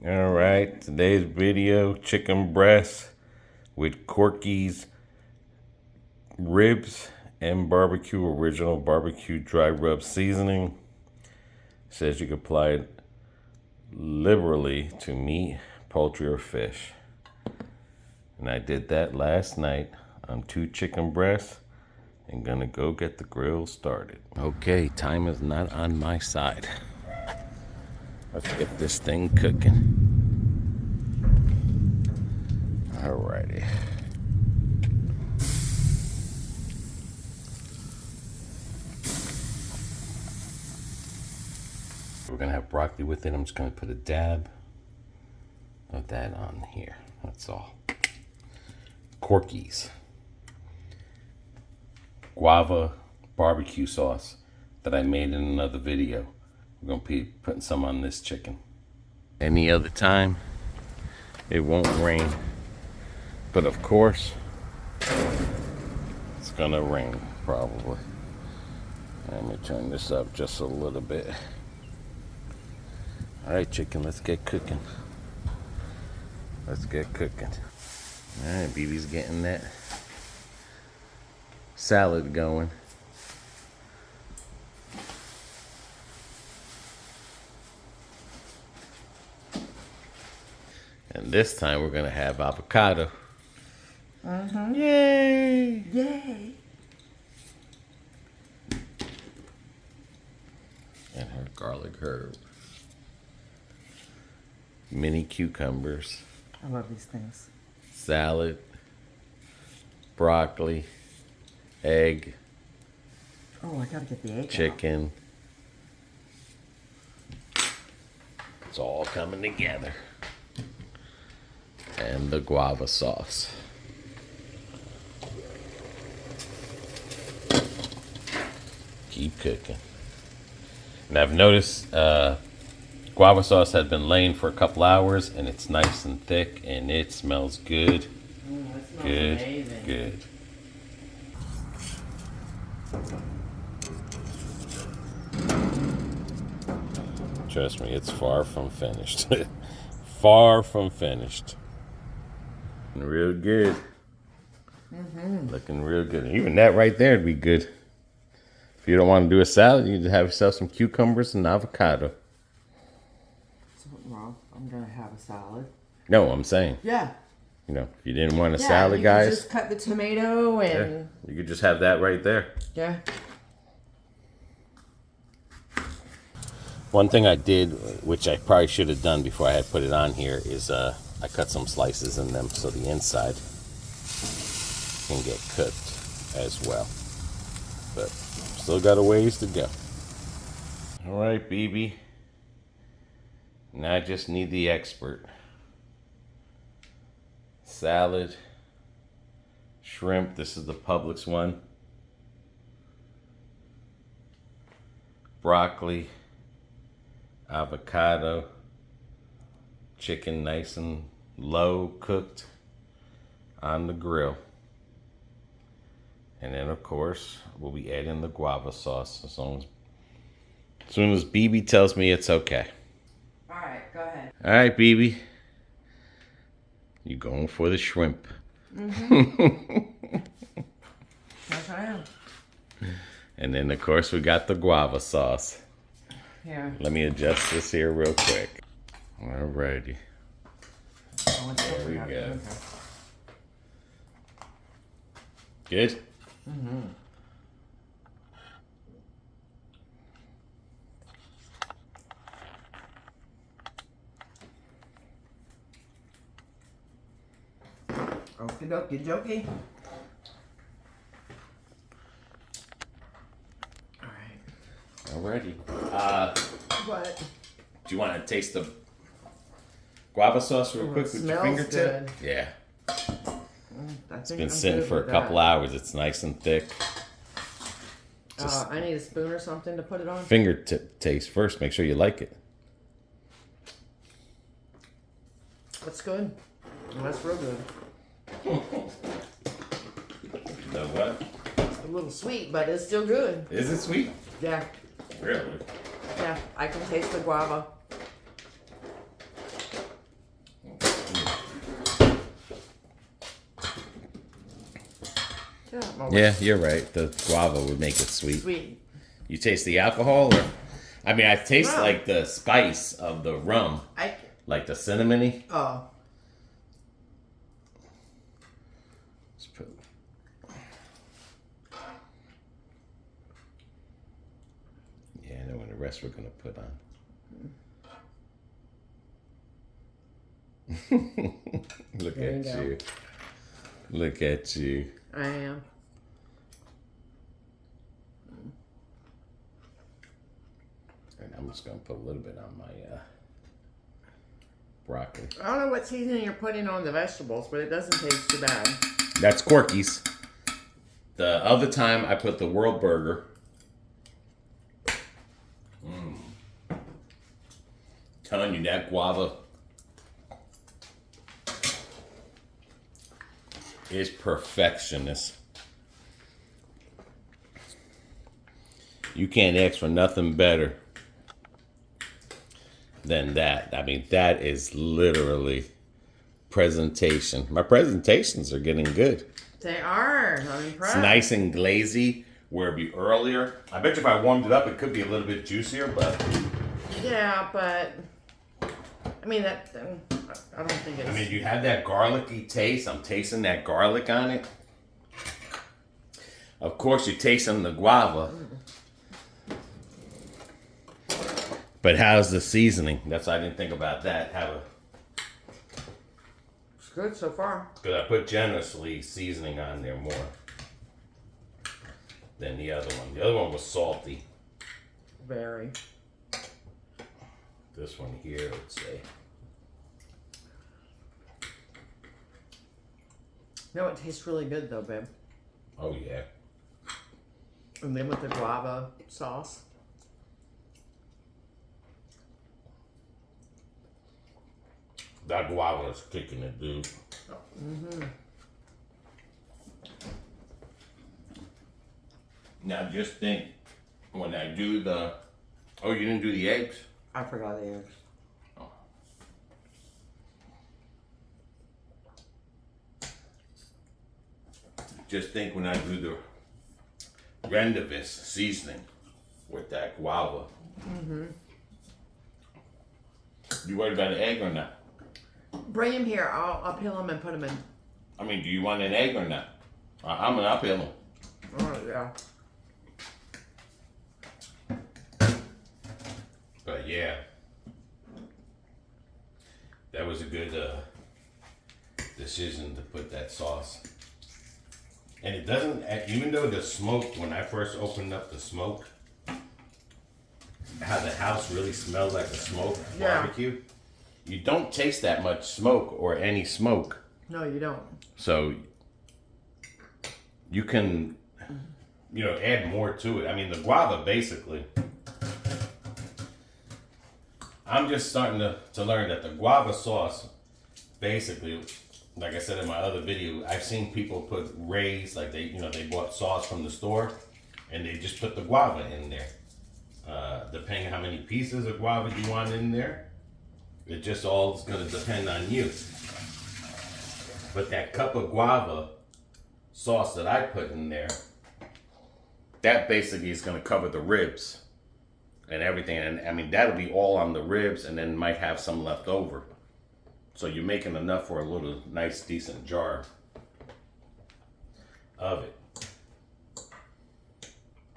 All right, today's video, chicken breast with Corky's ribs and barbecue, original barbecue dry rub seasoning. Says you can apply it liberally to meat, poultry, or fish. And I did that last night on 2 chicken breasts and gonna go get the grill started. Okay, time is not on my side. Let's get this thing cooking. Alrighty. We're gonna have broccoli with it. I'm just gonna put a dab of that on here. That's all. Corky's Guava BBQ Sauce that I made in another video. We're gonna be putting some on this chicken. Any other time, it won't rain. But of course, it's gonna rain probably. Let me turn this up just a little bit. All right, chicken, let's get cooking. Let's get cooking. All right, BB's getting that salad going. And this time we're gonna have avocado. Yay! Yay! And her garlic herb. Mini cucumbers. I love these things. Salad. Broccoli. Egg. Oh, I gotta get the egg Chicken. It's all coming together. And the guava sauce. Keep cooking. And I've noticed guava sauce had been laying for a couple hours and it's nice and thick and it smells good. That smells Good, amazing. good. Trust me, it's far from finished. Far from finished. Real good. Looking real good. Even that right there would be good. If you don't want to do a salad, you just have yourself some cucumbers and avocado. Something wrong. I'm gonna have a salad. No, I'm saying, Yeah. you know, if you didn't want a Yeah, salad, you guys, can just cut the tomato and you could just have that right there. yeah. One thing I did, which I probably should have done before I had put it on here, is I cut some slices in them so the inside can get cooked as well. But still got a ways to go. All right, BB. Now I just need the expert. Salad, shrimp. This is the Publix one. Broccoli, avocado, chicken nice and low cooked on the grill. And then of course we'll be adding the guava sauce as soon as BB tells me it's okay. Alright, go ahead. All right, BB. You going for the shrimp. Yes, I am. And then of course we got the guava sauce. Here. Let me adjust this here real quick. Alrighty. There we go. Good? Okie dokie jokey. Alright. Alrighty. What? Do you want to taste the guava sauce real Ooh, quick it with your smells fingertip? good. Yeah. It's Been sitting for a couple hours. It's nice and thick. Just I need a spoon or something to put it on. fingertip taste first. Make sure you like it. That's good. That's real good. The what? A little sweet, but it's still good. Is it sweet? Yeah. Really? Yeah. I can taste the guava. Yeah, you're right. The guava would make it sweet. Sweet. You taste the alcohol, or I mean, I taste Rum. like the spice of the rum, like the cinnamony. Oh. Let's put. Yeah, I know what the rest we're gonna put on. Look There at you go. you. Look at you. I am. And I'm just gonna put a little bit on my broccoli. I don't know what seasoning you're putting on the vegetables, but it doesn't taste too bad. That's Corky's. The other time I put the World Burger. Telling you that guava is perfectionist. You can't ask for nothing better than that. I mean, that is literally presentation. My presentations are getting good. They are. I'm impressed. It's nice and glazy, where it'd be earlier. I bet you if I warmed it up, it could be a little bit juicier, but... Yeah, but... I mean, that... I don't think it's... I mean, you have that garlicky taste. I'm tasting that garlic on it. Of course, you're tasting the guava. But how's the seasoning? That's why I didn't think about that. It's good so far. Because I put generously seasoning on there more than the other one. The other one was salty. Very. This one here, let's say. No, it tastes really good though, babe. Oh, yeah. And then with the guava sauce. That guava is kicking it, dude. Now just think, when I do the... Oh, you didn't do the eggs? I forgot the eggs. Just think when I do the Rendavis seasoning with that guava. You worried about an egg or not? Bring him here. I'll peel him and put him in. I mean, do you want an egg or not? I'm gonna peel them. Oh, yeah. But yeah, that was a good decision to put that sauce. And it doesn't, even though the smoke, when I first opened up the smoke, how the house really smelled like a smoked barbecue, you don't taste that much smoke or any smoke. No, you don't. So you can, add more to it. I mean, the guava basically, I'm just starting to learn that the guava sauce, basically, like I said in my other video, I've seen people put rays, like they bought sauce from the store, and they just put the guava in there. Depending on how many pieces of guava you want in there, it just all is going to depend on you. But that cup of guava sauce that I put in there, that basically is going to cover the ribs and everything. And I mean, that'll be all on the ribs, and then might have some left over. So you're making enough for a little nice, decent jar of it.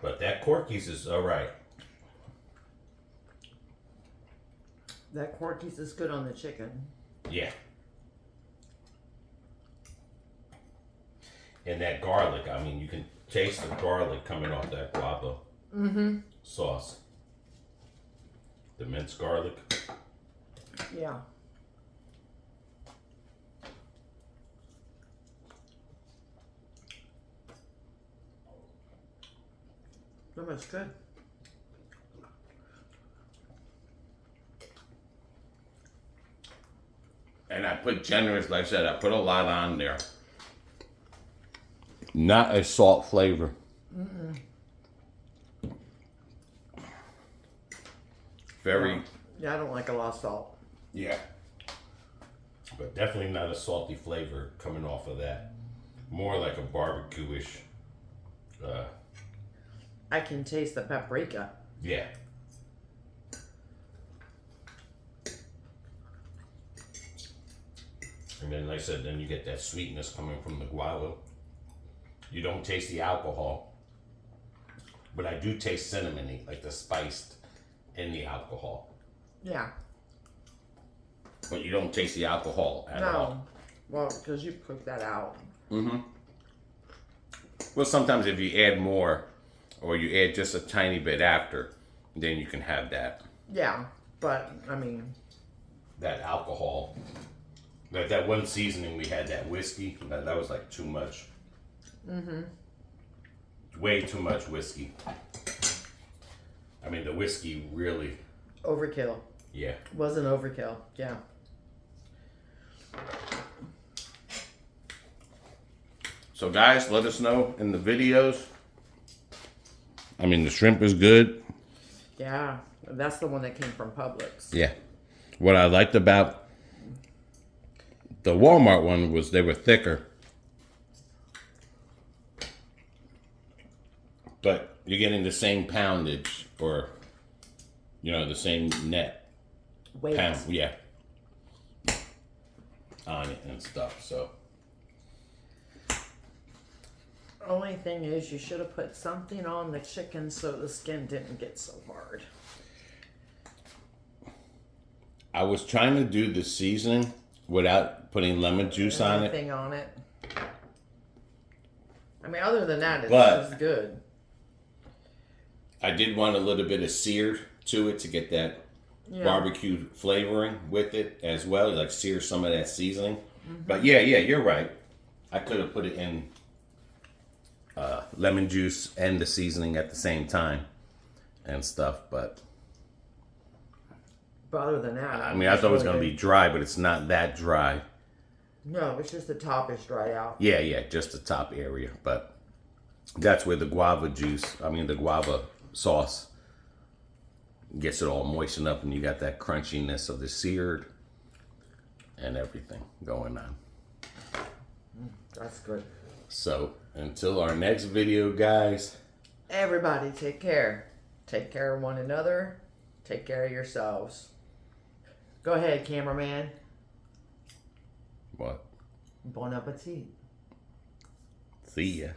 But that Corky's is all right. That Corky's is good on the chicken. Yeah. And that garlic, I mean, you can taste the garlic coming off that guava sauce. The minced garlic. Yeah. No, that's good. And I put generous, like I said, I put a lot on there. Not a salt flavor. Very. Yeah, I don't like a lot of salt. Yeah. But definitely not a salty flavor coming off of that. more like a barbecue-ish. I can taste the paprika. Yeah. And then, like I said, then you get that sweetness coming from the guava. You don't taste the alcohol, but I do taste cinnamony, like the spiced in the alcohol. Yeah. But you don't taste the alcohol at all. No. Well, because you cooked that out. Mm-hmm. Well, sometimes if you add more, or you add just a tiny bit after, then you can have that. Yeah, but I mean, that alcohol. That one seasoning we had, that whiskey, that was like too much. Mm-hmm. Way too much whiskey. I mean, the whiskey really. Overkill. Yeah. Wasn't overkill. Yeah. So guys, let us know in the videos. I mean, the shrimp is good. Yeah, that's the one that came from Publix. Yeah. What I liked about the Walmart one was they were thicker. But you're getting the same poundage, or, you know, the same net Weight. pound, yeah, on it and stuff. So Only thing is, you should have put something on the chicken so the skin didn't get so hard. I was trying to do the seasoning without putting lemon juice on it. Anything on it. I mean, other than that, it's But- just good. I did want a little bit of seared to it to get that Yeah. barbecue flavoring with it as well, like sear some of that seasoning. But yeah, you're right. I could have put it in lemon juice and the seasoning at the same time and stuff. But other than that, I mean, I thought it was going to be dry, but it's not that dry. No, it's just the top is dried out. Yeah, just the top area. But that's where the guava the guava sauce gets it all moistened up, and you got that crunchiness of the seared and everything going on. That's good. So until our next video, guys. Everybody, take care. Take care of one another. Take care of yourselves. Go ahead, cameraman. What? Bon appetit. See ya.